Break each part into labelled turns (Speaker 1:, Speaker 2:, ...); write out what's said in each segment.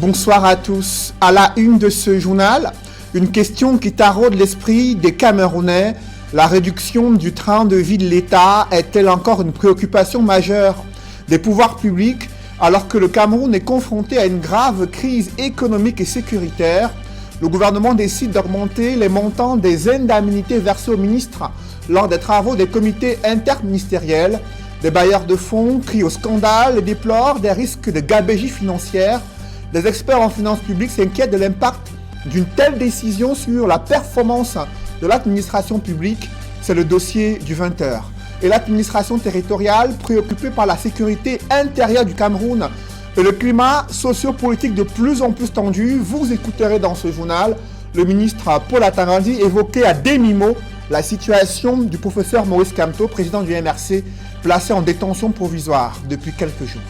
Speaker 1: Bonsoir à tous. À la une de ce journal, une question qui taraude l'esprit des Camerounais. La réduction du train de vie de l'État est-elle encore une préoccupation majeure des pouvoirs publics alors que le Cameroun est confronté à une grave crise économique et sécuritaire? Le gouvernement décide d'augmenter les montants des indemnités versées aux ministres lors des travaux des comités interministériels. Les bailleurs de fonds crient au scandale et déplorent des risques de gabegie financière. Les experts en finances publiques s'inquiètent de l'impact d'une telle décision sur la performance de l'administration publique. C'est le dossier du 20h. Et l'administration territoriale, préoccupée par la sécurité intérieure du Cameroun et le climat sociopolitique de plus en plus tendu, vous écouterez dans ce journal le ministre Paul Atangandi évoquer à demi-mot la situation du professeur Maurice Kamto, président du MRC, placé en détention provisoire depuis quelques jours.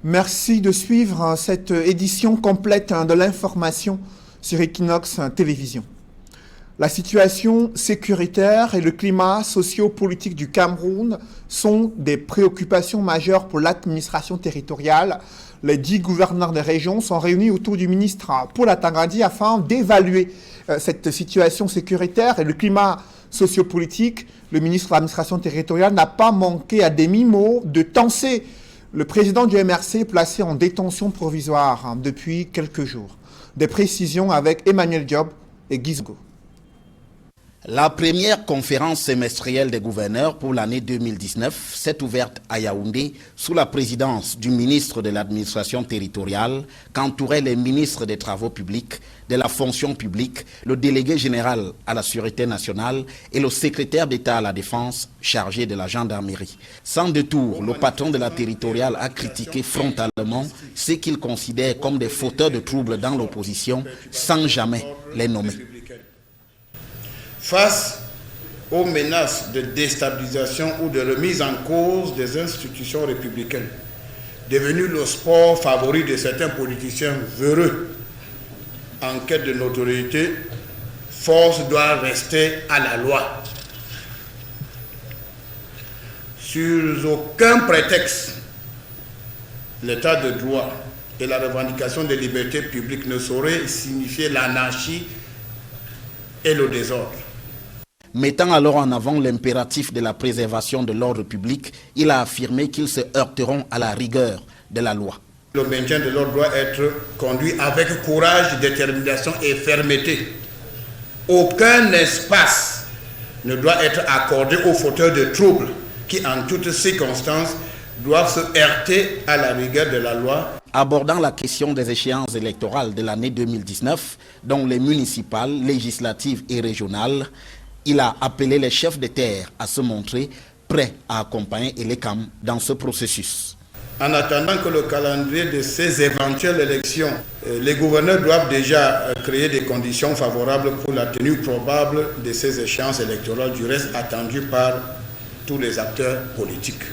Speaker 1: Merci de suivre cette édition complète de l'information sur Equinox Télévision. La situation sécuritaire et le climat socio-politique du Cameroun sont des préoccupations majeures pour l'administration territoriale. Les 10 gouverneurs des régions sont réunis autour du ministre Paul Atangandi afin d'évaluer cette situation sécuritaire et le climat sociopolitique. Le ministre de l'administration territoriale n'a pas manqué à demi-mot de tenser le président du MRC placé en détention provisoire depuis quelques jours. Des précisions avec Emmanuel Diop et Gizgo.
Speaker 2: La première conférence semestrielle des gouverneurs pour l'année 2019 s'est ouverte à Yaoundé sous la présidence du ministre de l'administration territoriale qu'entouraient les ministres des travaux publics, de la fonction publique, le délégué général à la sûreté nationale et le secrétaire d'État à la défense chargé de la gendarmerie. Sans détour, le patron de la territoriale a critiqué frontalement ceux qu'il considère comme des fauteurs de troubles dans l'opposition sans jamais les nommer.
Speaker 3: Face aux menaces de déstabilisation ou de remise en cause des institutions républicaines, devenu le sport favori de certains politiciens véreux en quête de notoriété, force doit rester à la loi. Sur aucun prétexte, l'état de droit et la revendication des libertés publiques ne sauraient signifier l'anarchie et le désordre.
Speaker 2: Mettant alors en avant l'impératif de la préservation de l'ordre public, il a affirmé qu'ils se heurteront à la rigueur de la loi.
Speaker 3: Le maintien de l'ordre doit être conduit avec courage, détermination et fermeté. Aucun espace ne doit être accordé aux fauteurs de troubles qui, en toutes circonstances, doivent se heurter à la rigueur de la loi.
Speaker 2: Abordant la question des échéances électorales de l'année 2019, dont les municipales, législatives et régionales, il a appelé les chefs de terre à se montrer prêts à accompagner Elekam dans ce processus.
Speaker 3: En attendant que le calendrier de ces éventuelles élections, les gouverneurs doivent déjà créer des conditions favorables pour la tenue probable de ces échéances électorales, du reste attendues par tous les acteurs politiques.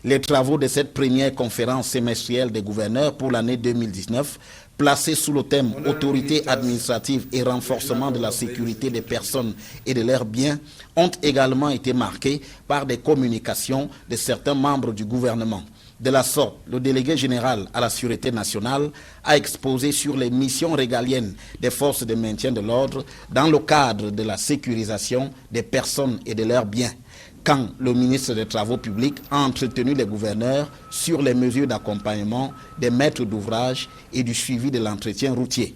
Speaker 2: Les travaux de cette première conférence semestrielle des gouverneurs pour l'année 2019, placée sous le thème « Autorité administrative et renforcement de la sécurité des personnes et de leurs biens », ont également été marqués par des communications de certains membres du gouvernement. De la sorte, le délégué général à la sûreté nationale a exposé sur les missions régaliennes des forces de maintien de l'ordre dans le cadre de la sécurisation des personnes et de leurs biens, quand le ministre des Travaux publics a entretenu les gouverneurs sur les mesures d'accompagnement des maîtres d'ouvrage et du suivi de l'entretien routier.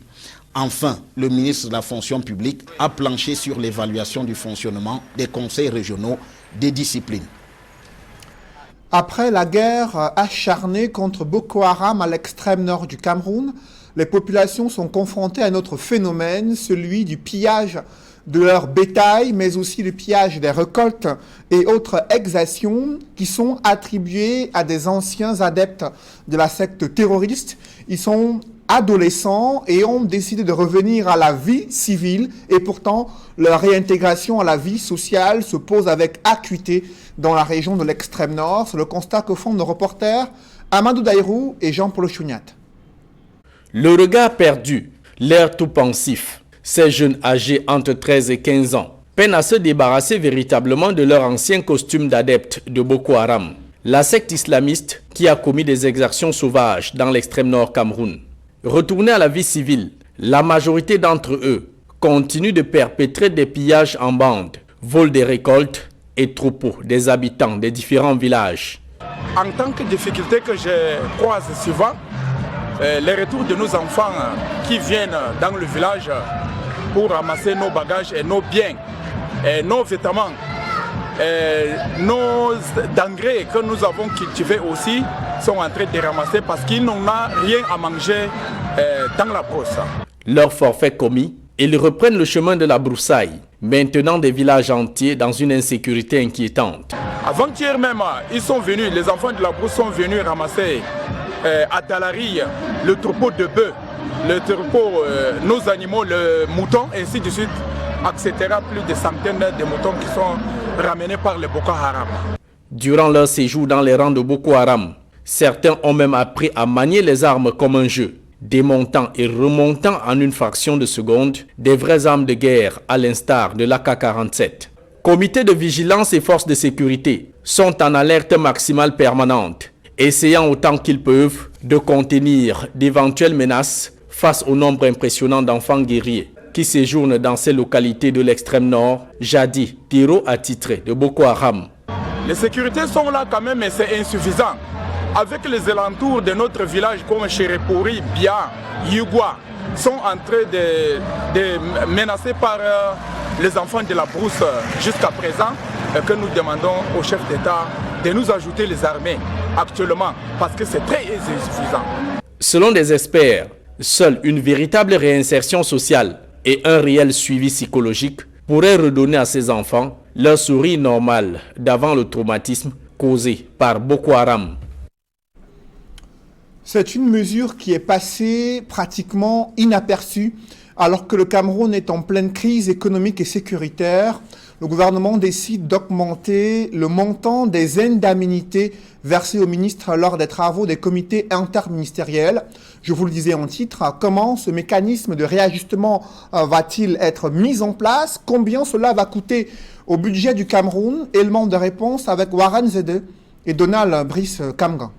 Speaker 2: Enfin, le ministre de la fonction publique a planché sur l'évaluation du fonctionnement des conseils régionaux des disciplines.
Speaker 1: Après la guerre acharnée contre Boko Haram à l'extrême nord du Cameroun, les populations sont confrontées à un autre phénomène, celui du pillage de leur bétail, mais aussi le pillage des récoltes et autres exactions qui sont attribuées à des anciens adeptes de la secte terroriste. Ils sont adolescents et ont décidé de revenir à la vie civile et pourtant leur réintégration à la vie sociale se pose avec acuité dans la région de l'extrême nord. C'est le constat que font nos reporters Amadou Daïrou et Jean-Paul Chouniat.
Speaker 4: Le regard perdu, L'air tout pensif, ces jeunes âgés entre 13 et 15 ans peinent à se débarrasser véritablement de leur ancien costume d'adeptes de Boko Haram, la secte islamiste qui a commis des exactions sauvages dans l'extrême nord Cameroun. Retournés à la vie civile, la majorité d'entre eux continuent de perpétrer des pillages en bande, vol des récoltes et troupeaux des habitants des différents villages.
Speaker 5: En tant que difficulté que je croise souvent, les retours de nos enfants qui viennent dans le village pour ramasser nos bagages et nos biens, et nos vêtements, et nos engrais que nous avons cultivés aussi sont en train de ramasser parce qu'ils n'ont rien à manger dans la brousse.
Speaker 4: Leur forfait commis, ils reprennent le chemin de la broussaille, maintenant des villages entiers dans une insécurité inquiétante.
Speaker 5: Avant-hier même, ils sont venus, les enfants de la brousse sont venus ramasser à Talari le troupeau de bœufs, le troupeau, nos animaux, le mouton, ainsi de suite, etc. Plus de centaines de moutons qui sont ramenés par les Boko Haram.
Speaker 4: Durant leur séjour dans les rangs de Boko Haram, certains ont même appris à manier les armes comme un jeu, démontant et remontant en une fraction de seconde des vraies armes de guerre à l'instar de l'AK-47. Comités de vigilance et forces de sécurité sont en alerte maximale permanente, essayant autant qu'ils peuvent de contenir d'éventuelles menaces face au nombre impressionnant d'enfants guerriers qui séjournent dans ces localités de l'extrême nord, jadis terreau attitré de Boko Haram.
Speaker 5: Les sécurités sont là quand même, mais c'est insuffisant. Avec les alentours de notre village comme Chérépori, Bia, Yugwa, sont en train de menacer par les enfants de la brousse jusqu'à présent, que nous demandons au chef d'État de nous ajouter les armées actuellement, parce que c'est très insuffisant.
Speaker 4: Selon des experts, seule une véritable réinsertion sociale et un réel suivi psychologique pourraient redonner à ces enfants leur sourire normale d'avant le traumatisme causé par Boko Haram.
Speaker 1: C'est une mesure qui est passée pratiquement inaperçue alors que le Cameroun est en pleine crise économique et sécuritaire. Le gouvernement décide d'augmenter le montant des indemnités versées aux ministres lors des travaux des comités interministériels. Je vous le disais en titre, comment ce mécanisme de réajustement va-t-il être mis en place? Combien cela va coûter au budget du Cameroun? Élément de réponse avec Warren Zede et Donald Brice Kamgan.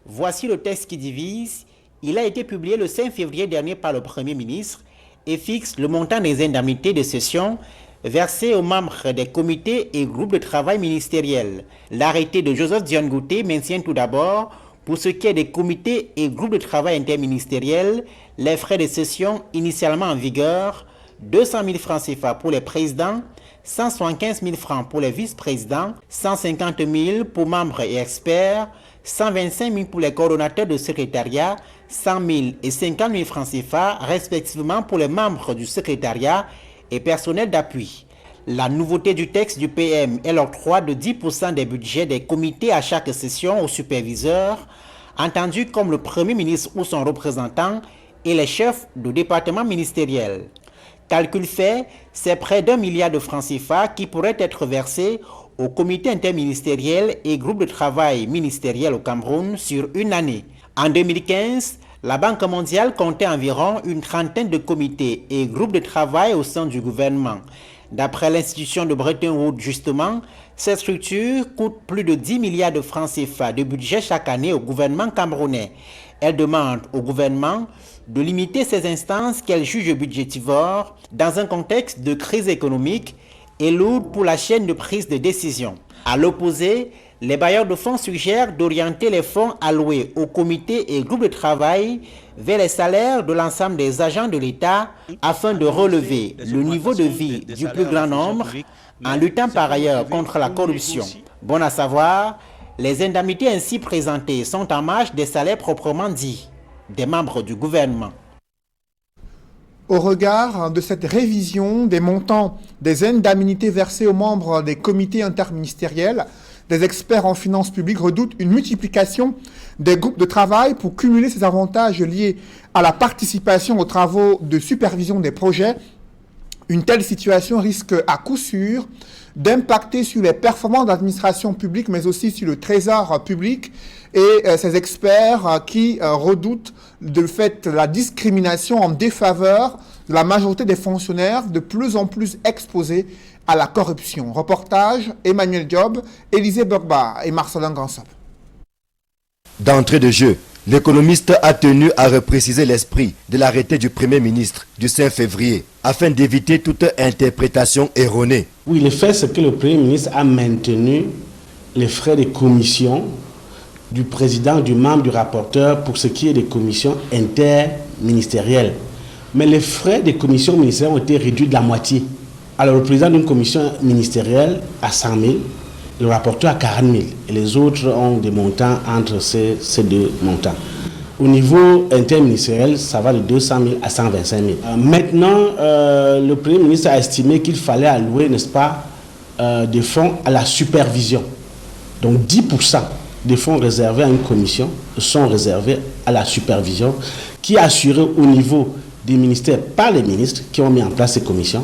Speaker 6: Voici le texte qui divise. Il a été publié le 5 février dernier par le Premier ministre et fixe le montant des indemnités de session versées aux membres des comités et groupes de travail ministériels. L'arrêté de Joseph Dion-Gouté maintient tout d'abord, pour ce qui est des comités et groupes de travail interministériels, les frais de session initialement en vigueur, 200 000 francs CFA pour les présidents, 175 000 francs pour les vice-présidents, 150 000 pour membres et experts, 125 000 pour les coordonnateurs de secrétariat, 100 000 et 50 000 francs CFA respectivement pour les membres du secrétariat et personnel d'appui. La nouveauté du texte du PM est l'octroi de 10% des budgets des comités à chaque session aux superviseurs, entendus comme le Premier ministre ou son représentant et les chefs de département ministériel. Calcul fait, c'est près d'1 milliard de francs CFA qui pourraient être versés au comité interministériel et groupe de travail ministériel au Cameroun sur une année. En 2015, la Banque mondiale comptait environ une trentaine de comités et groupes de travail au sein du gouvernement. D'après l'institution de Bretton Woods, justement, cette structure coûte plus de 10 milliards de francs CFA de budget chaque année au gouvernement camerounais. Elle demande au gouvernement de limiter ces instances qu'elle juge budgétivores dans un contexte de crise économique et lourde pour la chaîne de prise de décision. À l'opposé, les bailleurs de fonds suggèrent d'orienter les fonds alloués aux comités et groupes de travail vers les salaires de l'ensemble des agents de l'État afin de relever le niveau de vie du plus grand nombre en luttant par ailleurs contre la corruption. Bon à savoir, les indemnités ainsi présentées sont en marge des salaires proprement dits des membres du gouvernement.
Speaker 1: Au regard de cette révision des montants des indemnités versées aux membres des comités interministériels, des experts en finances publiques redoutent une multiplication des groupes de travail pour cumuler ces avantages liés à la participation aux travaux de supervision des projets, Une telle situation risque à coup sûr d'impacter sur les performances de l'administration publique, mais aussi sur le trésor public et ces experts qui redoutent de fait la discrimination en défaveur de la majorité des fonctionnaires de plus en plus exposés à la corruption. Reportage Emmanuel Diop, Élisée Burba et Marcelin Gansop.
Speaker 7: D'entrée de jeu, l'économiste a tenu à repréciser l'esprit de l'arrêté du Premier ministre du 5 février afin d'éviter toute interprétation erronée.
Speaker 8: Oui, le fait c'est que le Premier ministre a maintenu les frais de commission du président, du membre, du rapporteur pour ce qui est des commissions interministérielles. Mais les frais des commissions ministérielles ont été réduits de la moitié. Alors le président d'une commission ministérielle a 100 000, le rapporteur a 40 000 et les autres ont des montants entre ces deux montants. Au niveau interministériel, ça va de 200 000 à 125 000. Maintenant, le Premier ministre a estimé qu'il fallait allouer, n'est-ce pas, des fonds à la supervision. Donc 10% des fonds réservés à une commission sont réservés à la supervision qui est assurée au niveau des ministères par les ministres qui ont mis en place ces commissions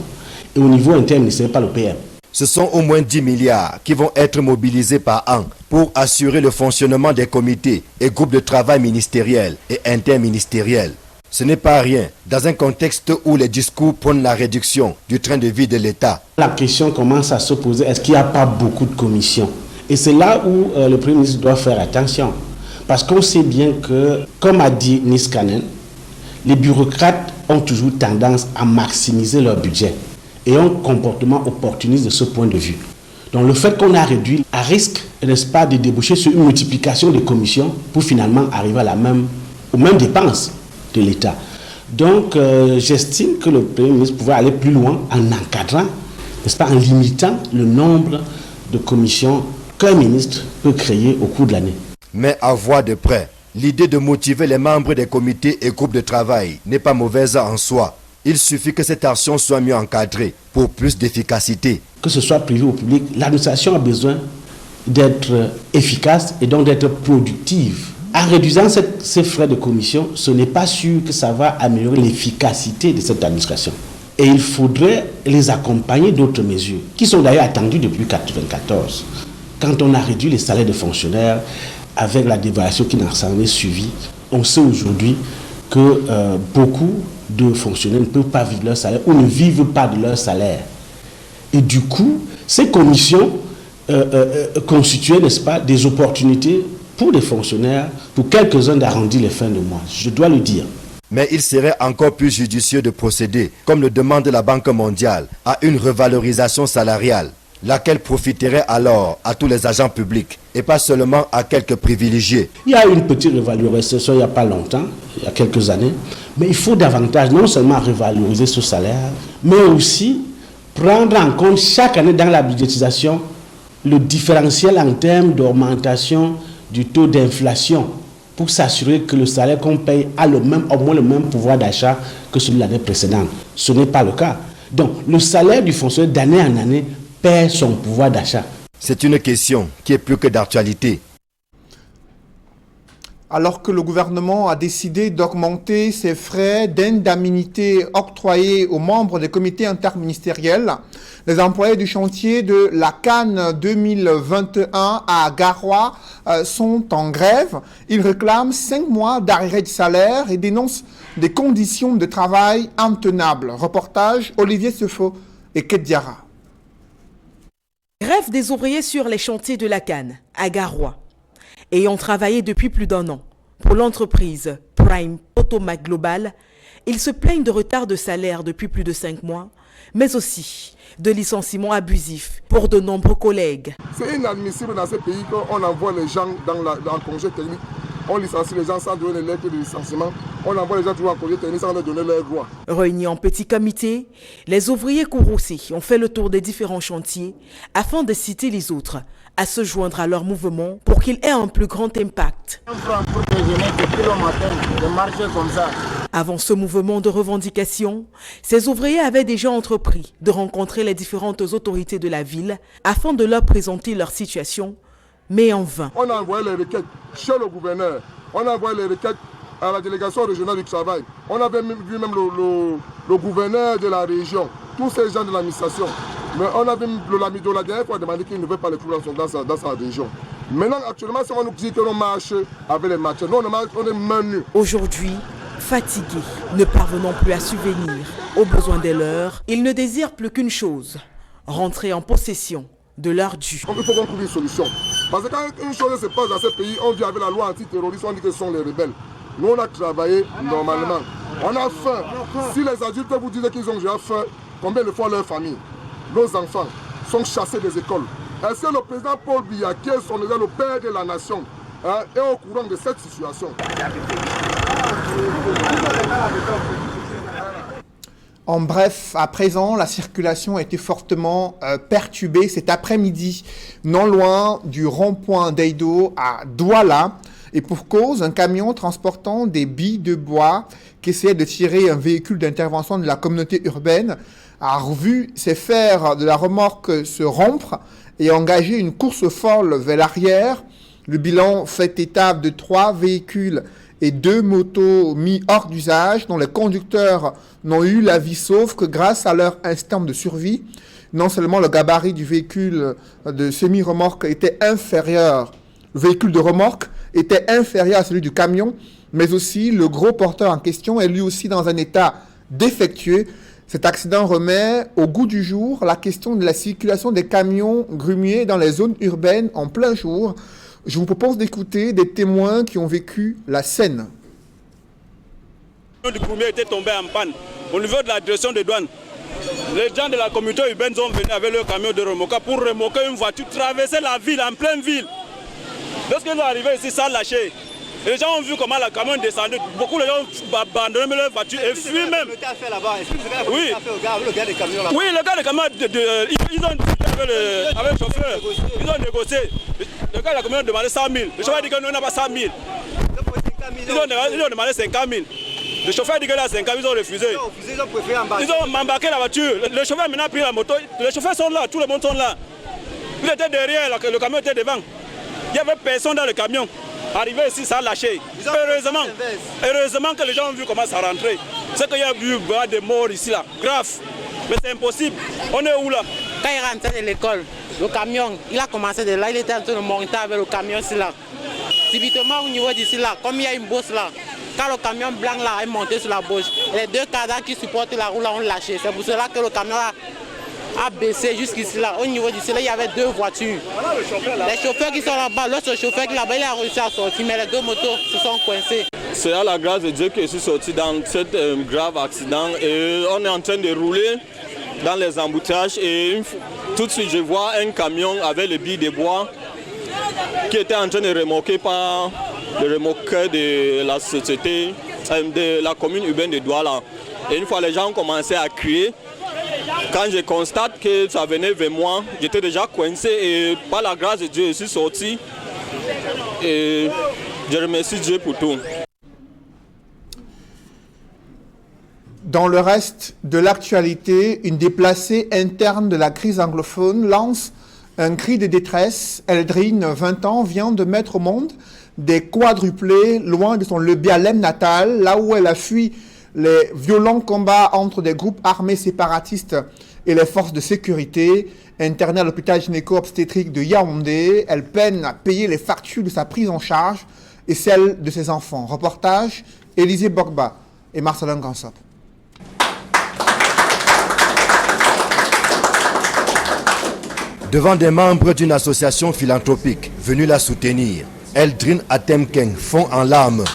Speaker 8: et au niveau interministériel par le PM.
Speaker 7: Ce sont au moins 10 milliards qui vont être mobilisés par an pour assurer le fonctionnement des comités et groupes de travail ministériels et interministériels. Ce n'est pas rien dans un contexte où les discours prônent la réduction du train de vie de l'État.
Speaker 8: La question commence à se poser, est-ce qu'il n'y a pas beaucoup de commissions? Et c'est là où le Premier ministre doit faire attention. Parce qu'on sait bien que, comme a dit Niskanen, les bureaucrates ont toujours tendance à maximiser leur budget et ont un comportement opportuniste de ce point de vue. Donc le fait qu'on a réduit à risque, n'est-ce pas, de déboucher sur une multiplication des commissions pour finalement arriver aux mêmes dépenses de l'État. Donc j'estime que le Premier ministre pouvait aller plus loin en encadrant, n'est-ce pas, en limitant le nombre de commissions qu'un ministre peut créer au cours de l'année.
Speaker 7: Mais à voir de près, l'idée de motiver les membres des comités et groupes de travail n'est pas mauvaise en soi. Il suffit que cette action soit mieux encadrée pour plus d'efficacité.
Speaker 8: Que ce soit privé ou public, l'administration a besoin d'être efficace et donc d'être productive. En réduisant ces frais de commission, ce n'est pas sûr que ça va améliorer l'efficacité de cette administration. Et il faudrait les accompagner d'autres mesures, qui sont d'ailleurs attendues depuis 1994. Quand on a réduit les salaires des fonctionnaires, avec la dévaluation qui s'en est suivie, on sait aujourd'hui que beaucoup de fonctionnaires ne peuvent pas vivre leur salaire ou ne vivent pas de leur salaire. Et du coup, ces commissions constituaient, n'est-ce pas, des opportunités pour les fonctionnaires, pour quelques-uns d'arrondir les fins de mois. Je dois le dire.
Speaker 7: Mais il serait encore plus judicieux de procéder, comme le demande la Banque mondiale, à une revalorisation salariale, laquelle profiterait alors à tous les agents publics et pas seulement à quelques privilégiés.
Speaker 8: Il y a une petite revalorisation il n'y a pas longtemps, il y a quelques années, mais il faut davantage non seulement revaloriser ce salaire, mais aussi prendre en compte chaque année dans la budgétisation le différentiel en termes d'augmentation du taux d'inflation pour s'assurer que le salaire qu'on paye a au moins le même pouvoir d'achat que celui de l'année précédente. Ce n'est pas le cas. Donc le salaire du fonctionnaire d'année en année perd son pouvoir d'achat.
Speaker 7: C'est une question qui est plus que d'actualité.
Speaker 1: Alors que le gouvernement a décidé d'augmenter ses frais d'indemnité octroyés aux membres des comités interministériels, les employés du chantier de la Cannes 2021 à Garoua sont en grève. Ils réclament 5 mois d'arrêt de salaire et dénoncent des conditions de travail intenables. Reportage Olivier Sefo et Kediara.
Speaker 9: Grève des ouvriers sur les chantiers de la Cannes à Garoua. Ayant travaillé depuis plus d'1 an pour l'entreprise Prime Automac Global, ils se plaignent de retard de salaire depuis plus de 5 mois, mais aussi de licenciements abusifs pour de nombreux collègues.
Speaker 10: C'est inadmissible dans ce pays qu'on envoie les gens en congé technique. On licencie les gens sans donner les lettres de licenciement. On envoie les gens toujours en congé technique sans leur donner leurs droits.
Speaker 9: Réunis en petit comité, les ouvriers courroucés ont fait le tour des différents chantiers afin de citer les autres à se joindre à leur mouvement pour qu'il ait un plus grand impact. Avant ce mouvement de revendication, ces ouvriers avaient déjà entrepris de rencontrer les différentes autorités de la ville afin de leur présenter leur situation, mais en vain.
Speaker 10: On a envoyé les requêtes chez le gouverneur, on a envoyé les requêtes à la délégation régionale du travail, on avait vu même le gouverneur de la région. tous ces gens de l'administration. Mais on avait le Lamido la dernière fois demandé qu'il ne veut pas les trouver dans sa région. Maintenant, actuellement, si on nous dit que l'on marche avec les matchs, nous, on est main nue.
Speaker 9: Aujourd'hui, fatigués, ne parvenant plus à subvenir aux besoins des leurs, ils ne désirent plus qu'une chose, rentrer en possession de leur dû.
Speaker 10: Il faut qu'on trouve une solution. Parce que quand une chose se passe dans ce pays, on vit avec la loi antiterroriste, on dit que ce sont les rebelles. Nous, on a travaillé normalement. On a faim. Si les adultes vous disent qu'ils ont déjà faim, combien de fois leur famille, nos enfants, sont chassés des écoles? Est-ce que le président Paul Biya, qui est son le père de la nation, est au courant de cette situation?
Speaker 1: En bref, à présent, la circulation a été fortement perturbée cet après-midi, non loin du rond-point d'Eido à Douala. Et pour cause, un camion transportant des billes de bois qui essayait de tirer un véhicule d'intervention de la communauté urbaine a revu ses fers de la remorque se rompre et a engagé une course folle vers l'arrière. Le bilan fait état de 3 véhicules et 2 motos mis hors d'usage, dont les conducteurs n'ont eu la vie sauve que grâce à leur instinct de survie. Non seulement le gabarit du véhicule de semi-remorque était inférieur, le véhicule de remorque était inférieur à celui du camion, mais aussi le gros porteur en question est lui aussi dans un état défectueux. Cet accident remet au goût du jour la question de la circulation des camions grumiers dans les zones urbaines en plein jour. Je vous propose d'écouter des témoins qui ont vécu la scène.
Speaker 11: Le grumier était tombé en panne au niveau de la direction des douanes. Les gens de la communauté urbaine sont venus avec leur camion de remorque pour remorquer une voiture, traverser la ville, en pleine ville. Lorsqu'ils sont arrivés ici, ça a lâché. Les gens ont vu comment le camion descendait. Beaucoup de gens ont abandonné leur voiture et fuient même. Oui. Oui, le gars de camion, ils ont dit avec le chauffeur, ils ont négocié. Le gars de la camion a demandé 100 000. Le chauffeur a dit que nous n'avons pas 100 000. Ils ont demandé 50 000. Le chauffeur dit que là, 5 ans, ils ont refusé. Ils ont embarqué la voiture. Le chauffeur a maintenant pris la moto. Les chauffeurs sont là, tout le monde sont là. Il était derrière, le camion était devant. Il n'y avait personne dans le camion. Arrivé ici, ça a lâché. Heureusement que les gens ont vu comment ça rentrait. C'est qu'il y a eu des morts ici, là. Grave. Mais c'est impossible. On est où là?
Speaker 12: Quand il rentrait de l'école, le camion, il a commencé de là, il était en train de monter avec le camion ici là. Subitement au niveau d'ici là, comme il y a une bosse là, quand le camion blanc là est monté sur la bosse, les 2 cadavres qui supportent la roue là ont lâché. C'est pour cela que le camion a baissé jusqu'ici là. Au niveau d'ici là, il y avait 2 voitures. Les chauffeurs qui sont là-bas, l'autre chauffeur qui est là-bas, il a réussi à sortir, mais les 2 motos se sont coincées.
Speaker 11: C'est à la grâce de Dieu que je suis sorti dans cet grave accident et on est en train de rouler dans les embouteillages et tout de suite je vois un camion avec les billes de bois qui était en train de remorquer par le remorqueur de la société, de la commune urbaine de Douala. Et une fois les gens ont commencé à crier, quand je constate que ça venait vers moi, j'étais déjà coincé et par la grâce de Dieu je suis sorti et je remercie Dieu pour tout.
Speaker 1: Dans le reste de l'actualité, une déplacée interne de la crise anglophone lance un cri de détresse. Eldrine, 20 ans, vient de mettre au monde des quadruplés loin de son Lebialem natal, là où elle a fui les violents combats entre des groupes armés séparatistes et les forces de sécurité. Internée à l'hôpital gynéco-obstétrique de Yaoundé, elle peine à payer les factures de sa prise en charge et celles de ses enfants. Reportage, Élisée Bogba et Marcelin Gansop.
Speaker 7: Devant des membres d'une association philanthropique venus la soutenir, Eldrine Atemkeng fond en larmes.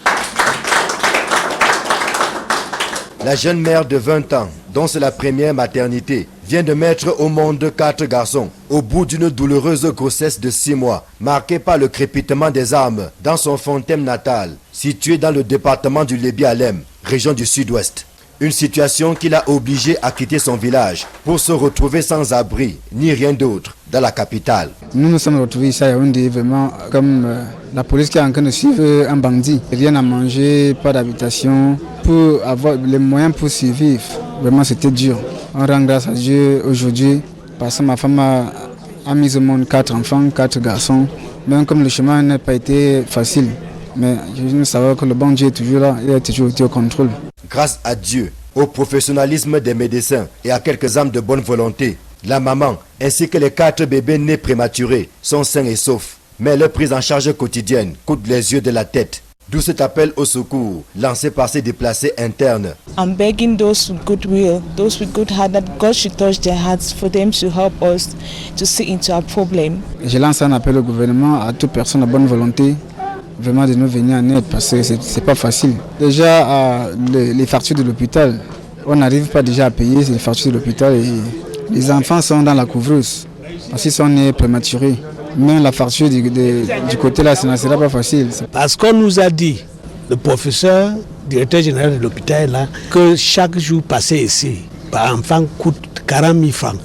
Speaker 7: La jeune mère de 20 ans, dont c'est la première maternité, vient de mettre au monde 4 garçons, au bout d'une douloureuse grossesse de 6 mois, marquée par le crépitement des armes dans son Fontaine natal, situé dans le département du Lebialem, région du sud-ouest. Une situation qui l'a obligé à quitter son village pour se retrouver sans abri, ni rien d'autre, dans la capitale.
Speaker 13: Nous nous sommes retrouvés ici à Yaoundé, vraiment comme la police qui est en train de suivre un bandit. Rien à manger, pas d'habitation, pour avoir les moyens pour survivre. Vraiment c'était dur. On rend grâce à Dieu aujourd'hui, parce que ma femme a mis au monde 4 enfants, 4 garçons. Même comme le chemin n'a pas été facile. Mais je veux savoir que le bon Dieu est toujours là, il a toujours été au contrôle.
Speaker 7: Grâce à Dieu, Au professionnalisme des médecins et à quelques âmes de bonne volonté, la maman ainsi que les 4 bébés nés prématurés sont sains et saufs. Mais leur prise en charge quotidienne coûte les yeux de la tête. D'où cet appel au secours lancé par ces déplacés internes.
Speaker 14: I'm begging those with goodwill, those with good heart, that God should touch their hearts for them to help us to see into our problem.
Speaker 13: Je lance un appel au gouvernement, à toute personne de bonne volonté, vraiment de nous venir en aide parce que c'est pas facile. Déjà, les factures de l'hôpital, on n'arrive pas déjà à payer les factures de l'hôpital et les enfants sont dans la couvreuse parce qu'ils sont nés prématurés. Même la facture du côté là, ça ne sera pas facile.
Speaker 15: Parce qu'on nous a dit, le professeur, directeur général de l'hôpital là, que chaque jour passé ici, par enfant coûte 40 000 francs.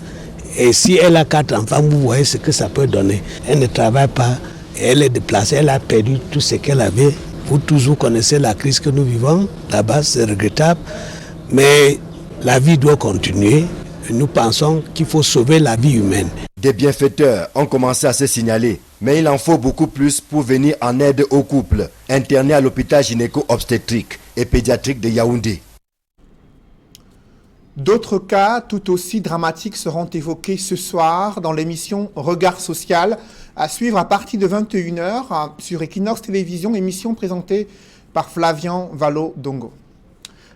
Speaker 15: Et si elle a 4 enfants, vous voyez ce que ça peut donner. Elle ne travaille pas, elle est déplacée, elle a perdu tout ce qu'elle avait. Vous tous vous connaissez la crise que nous vivons, là-bas c'est regrettable. Mais la vie doit continuer. Nous pensons qu'il faut sauver la vie humaine.
Speaker 7: Des bienfaiteurs ont commencé à se signaler, mais il en faut beaucoup plus pour venir en aide aux couples internés à l'hôpital gynéco-obstétrique et pédiatrique de Yaoundé.
Speaker 1: D'autres cas tout aussi dramatiques seront évoqués ce soir dans l'émission Regard social, à suivre à partir de 21h sur Equinox Télévision, émission présentée par Flavian Valo-Dongo.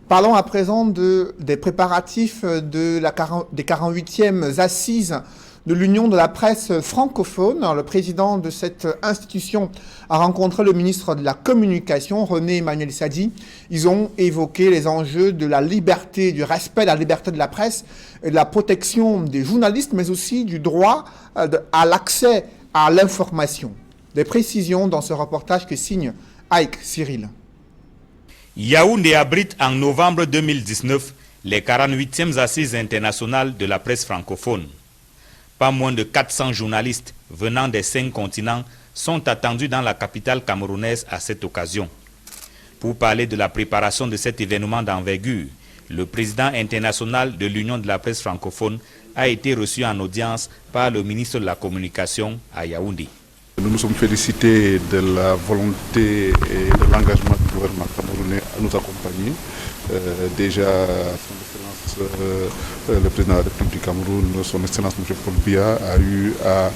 Speaker 1: Parlons à présent des préparatifs des 48e assises de l'Union de la presse francophone. Le président de cette institution a rencontré le ministre de la Communication, René Emmanuel Sadi. Ils ont évoqué les enjeux de la liberté, du respect de la liberté de la presse et de la protection des journalistes, mais aussi du droit à l'accès à l'information. Des précisions dans ce reportage que signe Ike Cyril.
Speaker 16: Yaoundé abrite en novembre 2019 les 48e assises internationales de la presse francophone. Pas moins de 400 journalistes venant des 5 continents sont attendus dans la capitale camerounaise à cette occasion. Pour parler de la préparation de cet événement d'envergure, le président international de l'Union de la presse francophone a été reçu en audience par le ministre de la Communication à Yaoundé.
Speaker 17: Nous nous sommes félicités de la volonté et de l'engagement du gouvernement camerounais à nous accompagner. Déjà, son Excellence, le président de la République du Cameroun, son Excellence M. Paul Biya, a eu à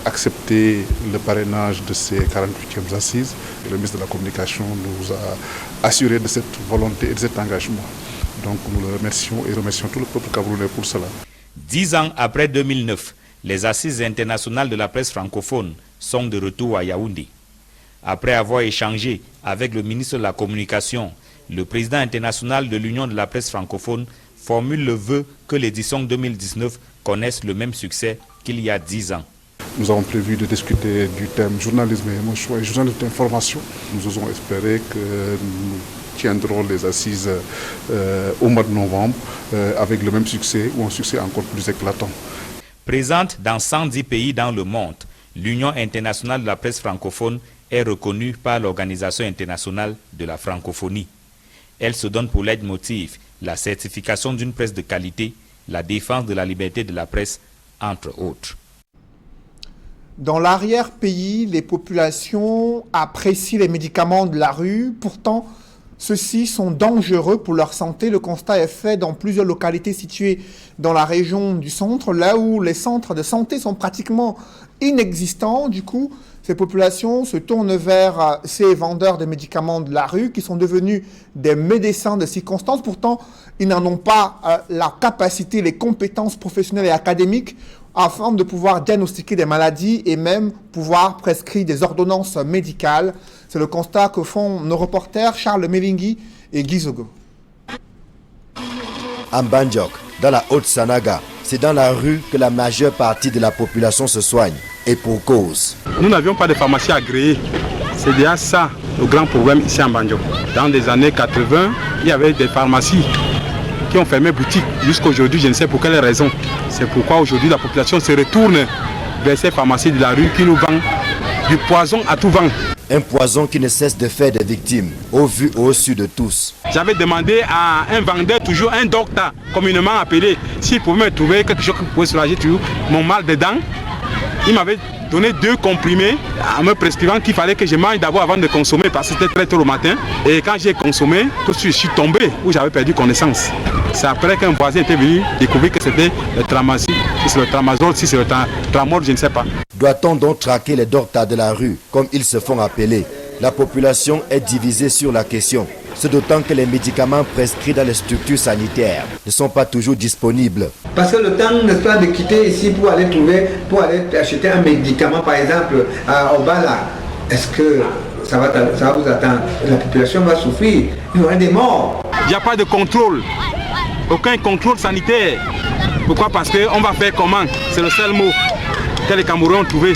Speaker 17: accepter le parrainage de ces 48e assises. Et le ministre de la Communication nous a assuré de cette volonté et de cet engagement. Donc nous le remercions et remercions tout le peuple camerounais pour cela.
Speaker 16: 10 ans après 2009, les assises internationales de la presse francophone sont de retour à Yaoundé. Après avoir échangé avec le ministre de la Communication, le président international de l'Union de la presse francophone formule le vœu que l'édition 2019 connaisse le même succès qu'il y a 10 ans.
Speaker 17: Nous avons prévu de discuter du thème journalisme et émotion et journalisme d'information. Nous osons espérer que nous tiendrons les assises au mois de novembre avec le même succès ou un succès encore plus éclatant.
Speaker 16: Présente dans 110 pays dans le monde, l'Union internationale de la presse francophone est reconnue par l'Organisation internationale de la francophonie. Elle se donne pour leitmotiv la certification d'une presse de qualité, la défense de la liberté de la presse, entre autres.
Speaker 1: Dans l'arrière-pays, les populations apprécient les médicaments de la rue. Pourtant, ceux-ci sont dangereux pour leur santé. Le constat est fait dans plusieurs localités situées dans la région du centre, là où les centres de santé sont pratiquement inexistants. Du coup, ces populations se tournent vers ces vendeurs de médicaments de la rue qui sont devenus des médecins de circonstance. Pourtant, ils n'en ont pas la capacité, les compétences professionnelles et académiques afin de pouvoir diagnostiquer des maladies et même pouvoir prescrire des ordonnances médicales. C'est le constat que font nos reporters Charles Melingui et Guy Zogo.
Speaker 7: En Bandiok, dans la Haute-Sanaga, c'est dans la rue que la majeure partie de la population se soigne, et pour cause.
Speaker 5: Nous n'avions pas de pharmacie agréée. C'est déjà ça le grand problème ici en Bandiok. Dans les années 80, il y avait des pharmacies qui ont fermé boutique. Jusqu'à aujourd'hui, je ne sais pour quelle raison. C'est pourquoi aujourd'hui la population se retourne vers ces pharmacies de la rue qui nous vendent du poison à tout vent.
Speaker 7: Un poison qui ne cesse de faire des victimes, au vu et au su de tous.
Speaker 5: J'avais demandé à un vendeur, toujours un docteur, communément appelé, s'il pouvait me trouver quelque chose qui pouvait soulager toujours mon mal de dents. Il m'avait donné 2 comprimés en me prescrivant qu'il fallait que je mange d'abord avant de consommer parce que c'était très tôt le matin. Et quand j'ai consommé, tout de suite je suis tombé où j'avais perdu connaissance. C'est après qu'un voisin était venu découvrir que c'était le tramadol, si c'est le tramadol, si c'est le tramol, je ne sais pas.
Speaker 7: Doit-on donc traquer les docteurs de la rue comme ils se font appeler? La population est divisée sur la question. C'est d'autant que les médicaments prescrits dans les structures sanitaires ne sont pas toujours disponibles.
Speaker 18: Parce que le temps, n'est-ce pas, de quitter ici pour aller acheter un médicament, par exemple, au Bala, est-ce que ça va vous attendre? La population va souffrir, il y aura des morts.
Speaker 5: Il n'y a pas de contrôle, aucun contrôle sanitaire. Pourquoi? Parce qu'on va faire comment? C'est le seul mot que les Camerounais ont trouvé.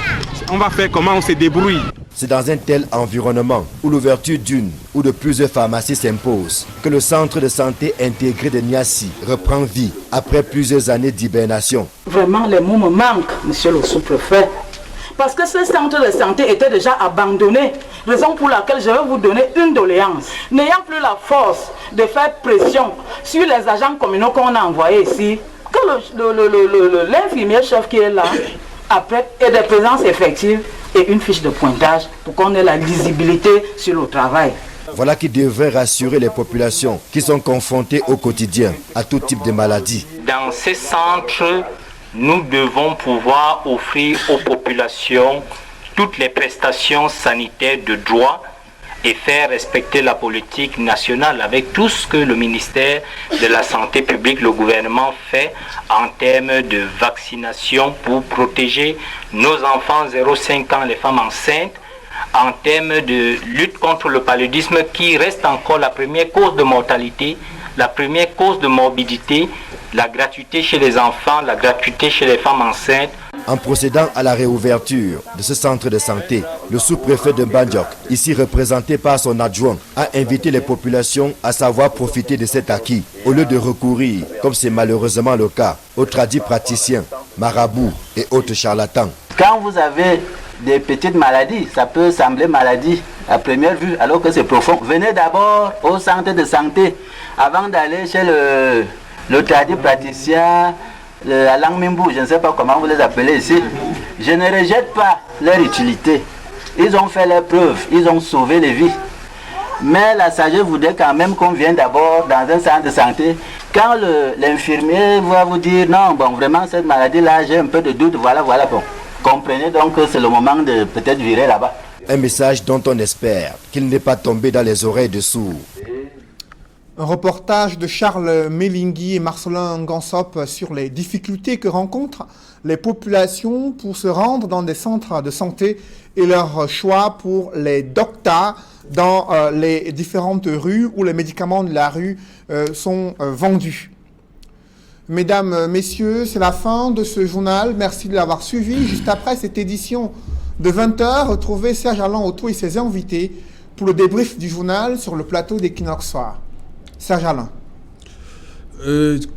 Speaker 5: On va faire comment? On se débrouille.
Speaker 7: C'est dans un tel environnement où l'ouverture d'une ou de plusieurs pharmacies s'impose que le centre de santé intégré de Niassi reprend vie après plusieurs années d'hibernation.
Speaker 19: Vraiment, les mots me manquent, monsieur le sous-préfet. Parce que ce centre de santé était déjà abandonné. Raison pour laquelle je vais vous donner une doléance. N'ayant plus la force de faire pression sur les agents communaux qu'on a envoyés ici, que l'infirmier chef qui est là, après, ait des présences effectives et une fiche de pointage pour qu'on ait la lisibilité sur le travail.
Speaker 7: Voilà qui devrait rassurer les populations qui sont confrontées au quotidien à tout type de maladies.
Speaker 20: Dans ces centres, nous devons pouvoir offrir aux populations toutes les prestations sanitaires de droit et faire respecter la politique nationale avec tout ce que le ministère de la Santé publique, le gouvernement fait en termes de vaccination pour protéger nos enfants 0,5 ans, les femmes enceintes, en termes de lutte contre le paludisme qui reste encore la première cause de mortalité, la première cause de morbidité, la gratuité chez les enfants, la gratuité chez les femmes enceintes.
Speaker 7: En procédant à la réouverture de ce centre de santé, le sous-préfet de Bandiok, ici représenté par son adjoint, a invité les populations à savoir profiter de cet acquis, au lieu de recourir, comme c'est malheureusement le cas, aux tradis praticiens, marabouts et autres charlatans.
Speaker 21: Quand vous avez des petites maladies, ça peut sembler maladie à première vue, alors que c'est profond. Venez d'abord au centre de santé, avant d'aller chez le tradit praticien, la langue Mimbou, je ne sais pas comment vous les appelez ici. Je ne rejette pas leur utilité. Ils ont fait leurs preuves, ils ont sauvé les vies. Mais la sagesse voudrait quand même qu'on vienne d'abord dans un centre de santé. Quand l'infirmier va vous dire non, bon, vraiment cette maladie-là, j'ai un peu de doute, voilà, bon. Comprenez donc que c'est le moment de peut-être virer là-bas.
Speaker 7: Un message dont on espère qu'il n'est pas tombé dans les oreilles de sourds.
Speaker 1: Un reportage de Charles Mélingui et Marcelin Gansop sur les difficultés que rencontrent les populations pour se rendre dans des centres de santé et leur choix pour les docteurs dans les différentes rues où les médicaments de la rue sont vendus. Mesdames, Messieurs, c'est la fin de ce journal. Merci de l'avoir suivi. Juste après cette édition de 20h, retrouvez Serge Alain Auto et ses invités pour le débrief du journal sur le plateau d'Equinox Soir. Serge Alain.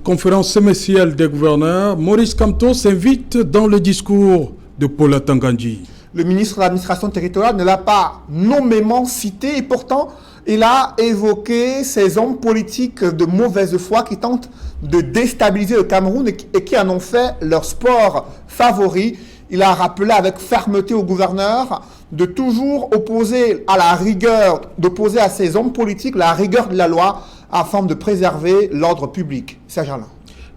Speaker 22: Conférence semestrielle des gouverneurs, Maurice Kamto s'invite dans le discours de Paula Tangandji.
Speaker 1: Le ministre de l'administration territoriale ne l'a pas nommément cité et pourtant il a évoqué ces hommes politiques de mauvaise foi qui tentent de déstabiliser le Cameroun et qui en ont fait leur sport favori. Il a rappelé avec fermeté au gouverneur de toujours opposer à la rigueur, d'opposer à ces hommes politiques la rigueur de la loi afin de préserver l'ordre public. Serge Alain.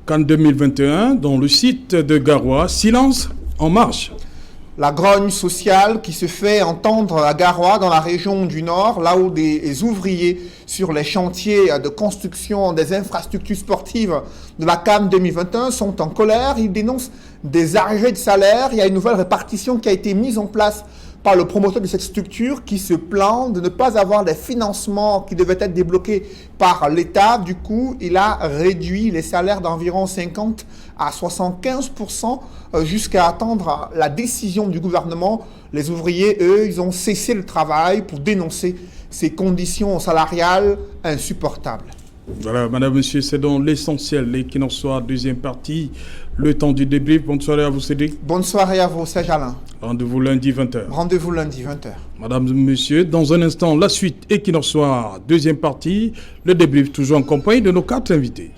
Speaker 22: Qu'en 2021, dans le site de Garoua, silence en marche.
Speaker 1: La grogne sociale qui se fait entendre à Garoua, dans la région du Nord, là où des ouvriers sur les chantiers de construction des infrastructures sportives de la CAN 2021 sont en colère. Ils dénoncent des arrêts de salaire. Il y a une nouvelle répartition qui a été mise en place par le promoteur de cette structure qui se plaint de ne pas avoir les financements qui devaient être débloqués par l'État. Du coup, il a réduit les salaires d'environ 50 à 75% jusqu'à attendre la décision du gouvernement. Les ouvriers, eux, ils ont cessé le travail pour dénoncer ces conditions salariales insupportables.
Speaker 22: Voilà, madame, monsieur, c'est donc l'essentiel. L'Equinox Soir, deuxième partie, le temps du débrief. Bonne soirée à vous, Cédric.
Speaker 1: Bonne soirée à vous, Serge Alain.
Speaker 22: Rendez-vous lundi 20h.
Speaker 1: Rendez-vous lundi 20h.
Speaker 22: Madame, monsieur, dans un instant, la suite, Equinox Soir, deuxième partie, le débrief, toujours en compagnie de nos 4 invités.